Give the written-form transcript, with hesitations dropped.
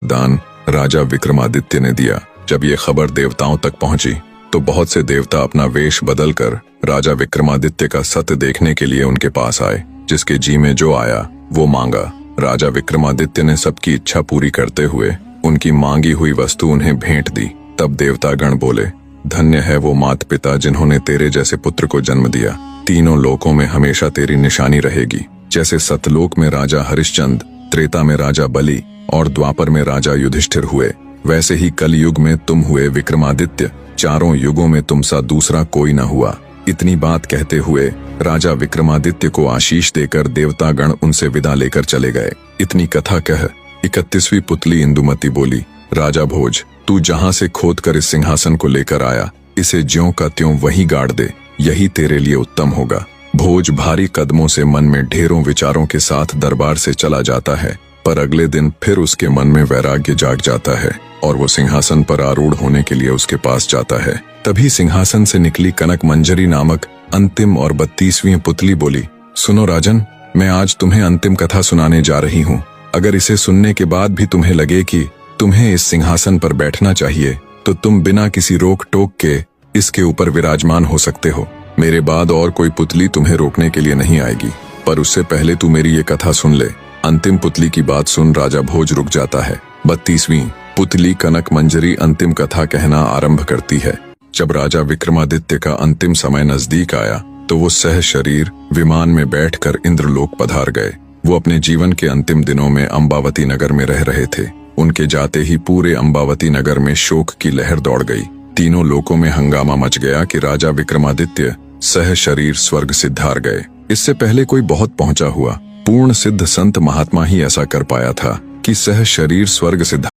दान राजा विक्रमादित्य ने दिया। जब ये खबर देवताओं तक पहुंची तो बहुत से देवता अपना वेश बदलकर राजा विक्रमादित्य का सत्य देखने के लिए उनके पास आए। जिसके जी में जो आया वो मांगा। राजा विक्रमादित्य ने सबकी इच्छा पूरी करते हुए उनकी मांगी हुई वस्तु उन्हें भेंट दी। तब देवतागण बोले, धन्य है वो माता पिता जिन्होंने तेरे जैसे पुत्र को जन्म दिया। तीनों लोकों में हमेशा तेरी निशानी रहेगी। जैसे सतलोक में राजा हरिश्चंद्र, त्रेता में राजा बलि और द्वापर में राजा युधिष्ठिर हुए, वैसे ही कलयुग में तुम हुए विक्रमादित्य। चारों युगों में तुम सा दूसरा कोई न हुआ। इतनी बात कहते हुए राजा विक्रमादित्य को आशीष देकर देवतागण उनसे विदा लेकर चले गए। इतनी कथा कह 31वीं पुतली इंदुमती बोली, राजा भोज, तू जहां से खोद कर इस सिंहासन को लेकर आया, इसे ज्यों का त्यों वहीं गाड़ दे, यही तेरे लिए उत्तम होगा। भोज भारी कदमों से मन में ढेरों विचारों के साथ दरबार से चला जाता है, पर अगले दिन फिर उसके मन में वैराग्य जाग जाता है और वो सिंहासन पर आरूढ़ होने के लिए उसके पास जाता है। तभी सिंहासन से निकली कनक मंजरी नामक अंतिम और 32वीं पुतली बोली, सुनो राजन, मैं आज तुम्हें अंतिम कथा सुनाने जा रही हूँ। अगर इसे सुनने के बाद भी तुम्हें लगे कि तुम्हें इस सिंहासन पर बैठना चाहिए तो तुम बिना किसी रोक टोक के इसके ऊपर विराजमान हो सकते हो। मेरे बाद और कोई पुतली तुम्हें रोकने के लिए नहीं आएगी, पर उससे पहले तू मेरी ये कथा सुन ले। अंतिम पुतली की बात सुन राजा भोज रुक जाता है। 32वीं पुतली कनक मंजरी अंतिम कथा कहना आरंभ करती है। जब राजा विक्रमादित्य का अंतिम समय नजदीक आया तो वो सह शरीर विमान में बैठकर इंद्रलोक पधार गए। वो अपने जीवन के अंतिम दिनों में अंबावती नगर में रह रहे थे। उनके जाते ही पूरे अंबावती नगर में शोक की लहर दौड़ गई। तीनों लोकों में हंगामा मच गया कि राजा विक्रमादित्य सह शरीर स्वर्ग सिद्धार गए। इससे पहले कोई बहुत पहुंचा हुआ पूर्ण सिद्ध संत महात्मा ही ऐसा कर पाया था कि सह शरीर स्वर्ग सिद्धार